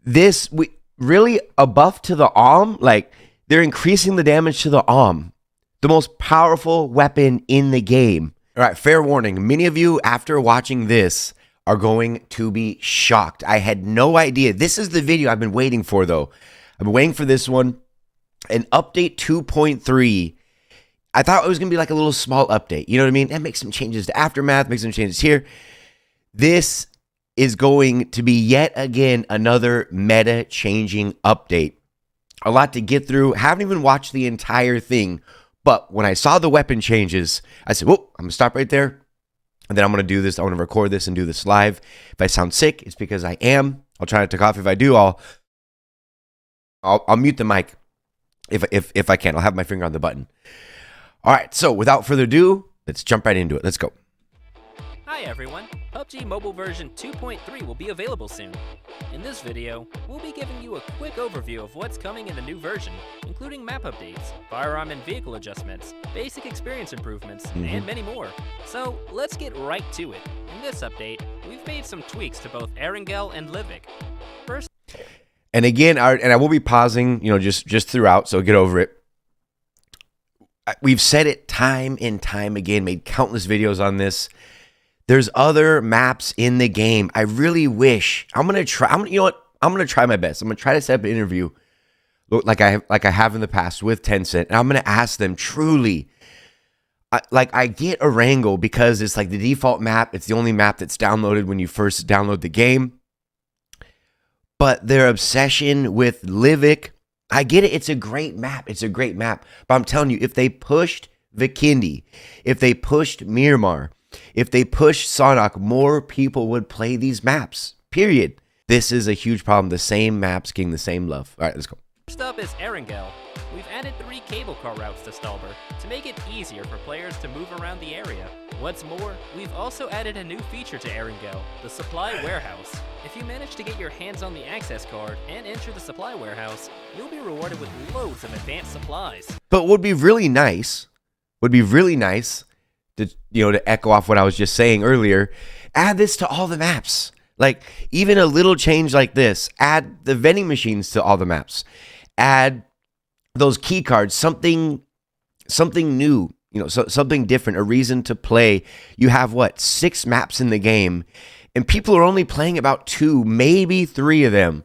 Really a buff to the arm. Like, they're increasing the damage to the arm, the most powerful weapon in the game. All right, fair warning. Many of you, after watching this, are going to be shocked. I had no idea. This is the video I've been waiting for, though. I've been waiting for this one. An update 2.3. I thought it was going to be like a little small update. You know what I mean? And make some changes to Aftermath, make some changes here. This is going to be yet again another meta-changing update. A lot to get through. Haven't even watched the entire thing. But when I saw the weapon changes, I said, whoa, I'm going to stop right there. And then I'm going to do this. I want to record this and do this live. If I sound sick, it's because I am. I'll try not to cough. If I do, I'll mute the mic if I can. I'll have my finger on the button. All right, so without further ado, let's jump right into it. Let's go. Hi everyone, PUBG Mobile version 2.3 will be available soon. In this video, we'll be giving you a quick overview of what's coming in the new version, including map updates, firearm and vehicle adjustments, basic experience improvements, and many more. So let's get right to it. In this update, we've made some tweaks to both Erangel and Livik. First, and again, I will be pausing, just throughout, so get over it. We've said it time and time again, made countless videos on this. There's other maps in the game. I really wish. I'm gonna try my best. I'm gonna try to set up an interview like I have in the past with Tencent, and I'm gonna ask them truly. I get Erangel because it's like the default map. It's the only map that's downloaded when you first download the game. But their obsession with Livik, I get it. It's a great map. But I'm telling you, if they pushed Vikindi, if they pushed Miramar, if they pushed Sonok, more people would play these maps, period. This is a huge problem. The same maps getting the same love. All right, let's go. First up is Erangel. We've added 3 cable car routes to Stalber to make it easier for players to move around the area. What's more, we've also added a new feature to Erangel, the Supply Warehouse. If you manage to get your hands on the access card and enter the Supply Warehouse, you'll be rewarded with loads of advanced supplies. But would be really nice to echo off what I was just saying earlier, add this to all the maps. Like, even a little change like this, add the vending machines to all the maps. Add those key cards, something new, something different, a reason to play. You have 6 maps in the game, and people are only playing about 2, maybe 3 of them,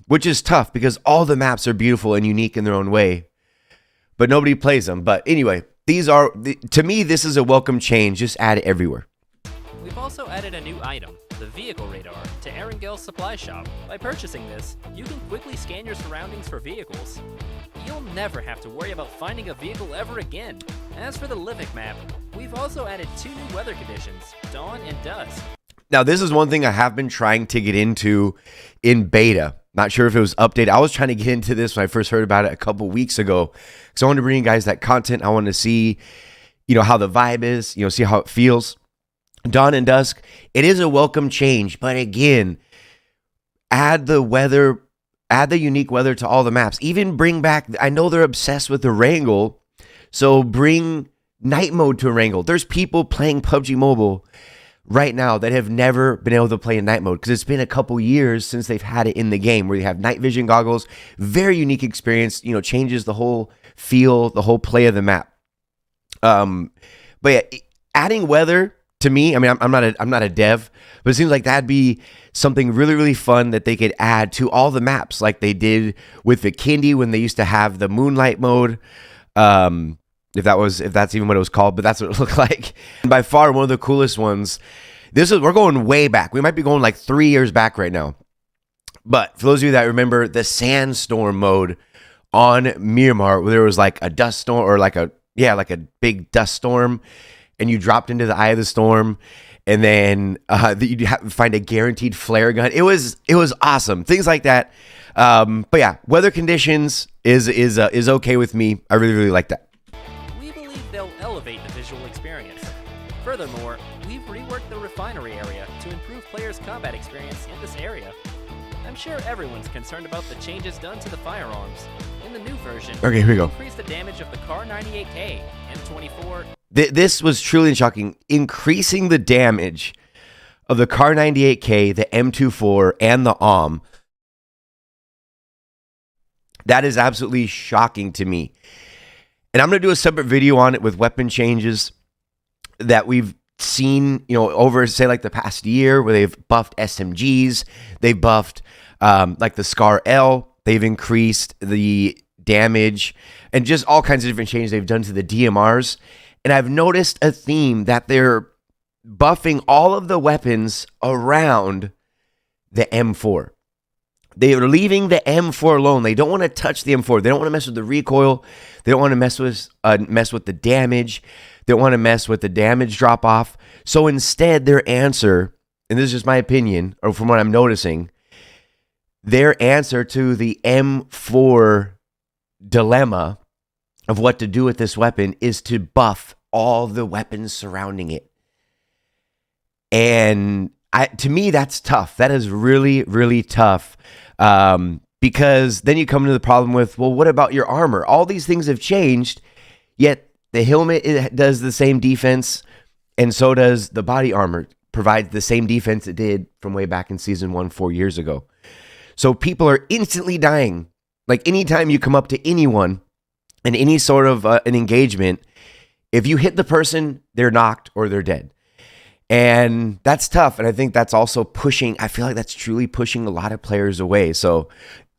which is tough because all the maps are beautiful and unique in their own way, but nobody plays them. But anyway, to me, this is a welcome change. Just add it everywhere. We've also added a new item, the Vehicle Radar, to Erangel's supply shop. By purchasing this, you can quickly scan your surroundings for vehicles. You'll never have to worry about finding a vehicle ever again. As for the Livik map, we've also added 2 new weather conditions, dawn and dusk. Now, this is one thing I have been trying to get into in beta. Not sure if it was updated. I was trying to get into this when I first heard about it a couple weeks ago, because I wanted to bring you guys that content. I wanted to see, how the vibe is, see how it feels. Dawn and dusk, it is a welcome change, but again, add the unique weather to all the maps. Even bring back, I know they're obsessed with the Erangel, so bring night mode to Erangel. There's people playing PUBG Mobile right now that have never been able to play in night mode because it's been a couple years since they've had it in the game, where you have night vision goggles. Very unique experience, changes the whole feel, the whole play of the map. But yeah, adding weather, to me, I mean, I'm not a dev, but it seems like that'd be something really, really fun that they could add to all the maps, like they did with Vikindi when they used to have the moonlight mode. If that's even what it was called, but that's what it looked like. And by far one of the coolest ones. We're going way back. We might be going like 3 years back right now. But for those of you that remember the sandstorm mode on Miramar, where there was like a dust storm, or like a big dust storm, and you dropped into the eye of the storm, and then you'd have to find a guaranteed flare gun. It was awesome. Things like that. But yeah, weather conditions is okay with me. I really, really like that. We believe they'll elevate the visual experience. Furthermore, we've reworked the refinery area to improve players' combat experience in this area. I'm sure everyone's concerned about the changes done to the firearms. In the new version, okay, here we go. Increase the damage of the Kar 98K, M24. This was truly shocking. Increasing the damage of the Kar 98K, the M24, and the AUM That is absolutely shocking to me. And I'm going to do a separate video on it with weapon changes that we've seen, over, say, like the past year, where they've buffed SMGs, they've buffed like the Scar L, they've increased the damage, and just all kinds of different changes they've done to the DMRs. And I've noticed a theme that they're buffing all of the weapons around the M4. They are leaving the M4 alone. They don't want to touch the M4. They don't want to mess with the recoil. They don't want to mess with the damage. They don't want to mess with the damage drop off. So instead, their answer, and this is just my opinion, or from what I'm noticing, their answer to the M4 dilemma of what to do with this weapon is to buff all the weapons surrounding it. And to me, that's tough. That is really, really tough. Because then you come into the problem with, well, what about your armor? All these things have changed, yet the helmet, it does the same defense, and so does the body armor. Provides the same defense it did from way back in Season 1 4 years ago. So people are instantly dying. Like anytime you come up to anyone in any sort of an engagement, if you hit the person, they're knocked or they're dead. And that's tough. And I think that's also pushing, I feel like that's truly pushing a lot of players away. So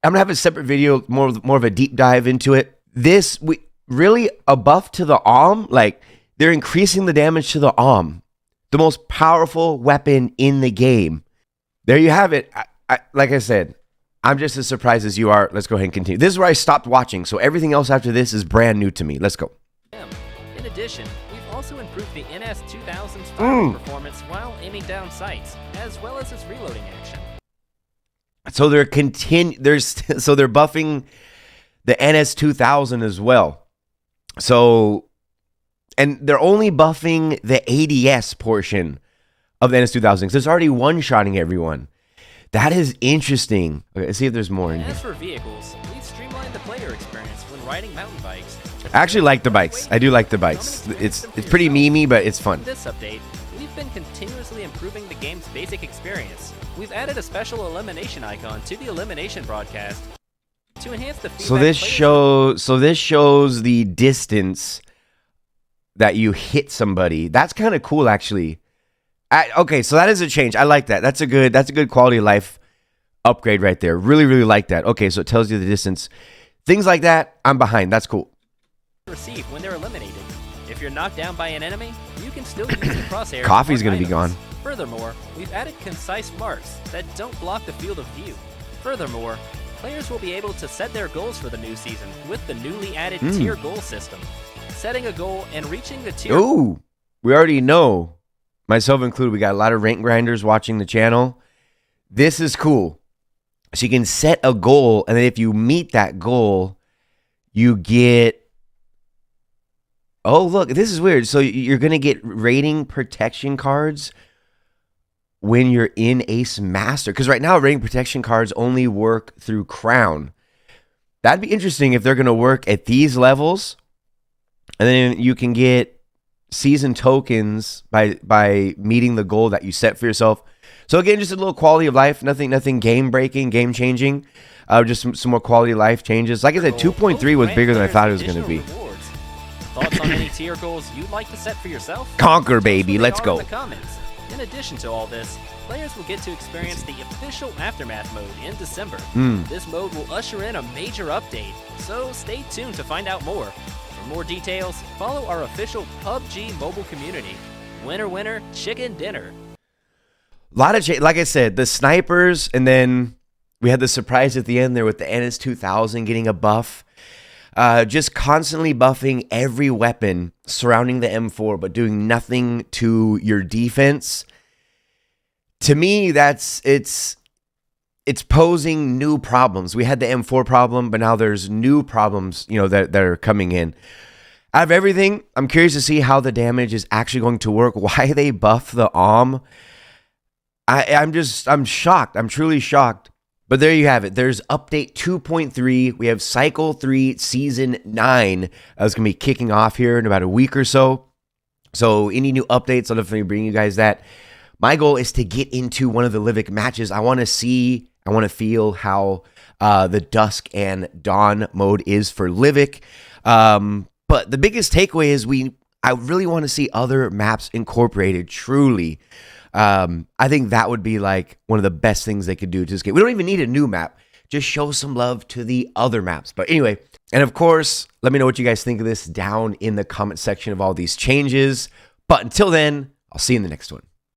I'm going to have a separate video, more of a deep dive into it. Really a buff to the AUM, like they're increasing the damage to the AUM, the most powerful weapon in the game. There you have it. Like I said, I'm just as surprised as you are. Let's go ahead and continue. This is where I stopped watching. So everything else after this is brand new to me. Let's go. In addition, we've also improved the NS2000's firing performance while aiming down sights, as well as its reloading action. So they're buffing the NS2000 as well. So, and they're only buffing the ADS portion of the NS2000 because there's already one-shotting everyone. That is interesting. Okay, let's see if there's more in here. As for vehicles, we've streamlined the player experience when riding mountain bikes. I actually like the bikes. I do like the bikes. It's pretty memey, but it's fun. In this update, we've been continuously improving the game's basic experience. We've added a special elimination icon to the elimination broadcast to enhance the feedback. So this shows the distance that you hit somebody. That's kind of cool, actually. Okay, so that is a change. I like that. That's a good quality of life upgrade right there. Really, really like that. Okay, so it tells you the distance. Things like that, I'm behind. That's cool. Receive when they're eliminated. If you're knocked down by an enemy, you can still use the crosshair. Coffee's going to be gone. Furthermore, we've added concise marks that don't block the field of view. Furthermore, players will be able to set their goals for the new season with the newly added tier goal system. Setting a goal and reaching the tier. Ooh, we already know, myself included, we got a lot of rank grinders watching the channel. This is cool. So you can set a goal, and then if you meet that goal, you get... Oh, look, this is weird. So you're going to get rating protection cards when you're in Ace Master. Because right now, rating protection cards only work through Crown. That'd be interesting if they're going to work at these levels. And then you can get season tokens by meeting the goal that you set for yourself. So again, just a little quality of life. Nothing game-breaking, game-changing. Just some more quality of life changes. Like I said, 2.3 was bigger than I thought it was going to be. Thoughts on any tier goals you'd like to set for yourself? Conquer, baby. Let's go. In the comments. In addition to all this, players will get to experience the official Aftermath mode in December. This mode will usher in a major update, so stay tuned to find out more. For more details, follow our official PUBG Mobile community. Winner, winner, chicken dinner. A lot of like I said, the snipers, and then we had the surprise at the end there with the NS2000 getting a buff. Just constantly buffing every weapon surrounding the M4, but doing nothing to your defense. To me, it's posing new problems. We had the M4 problem, but now there's new problems, that are coming in. Out of everything, I'm curious to see how the damage is actually going to work. Why they buff the AUM. I'm shocked. I'm truly shocked. But there you have it. There's update 2.3. We have Cycle 3 Season 9. That's going to be kicking off here in about a week or so. So any new updates, I'll definitely bring you guys that. My goal is to get into one of the Livic matches. I want to see I want to feel how the dusk and dawn mode is for Livik. But the biggest takeaway is I really want to see other maps incorporated truly. I think that would be like one of the best things they could do to this game. We don't even need a new map. Just show some love to the other maps. But anyway, and of course, let me know what you guys think of this down in the comment section of all these changes. But until then, I'll see you in the next one.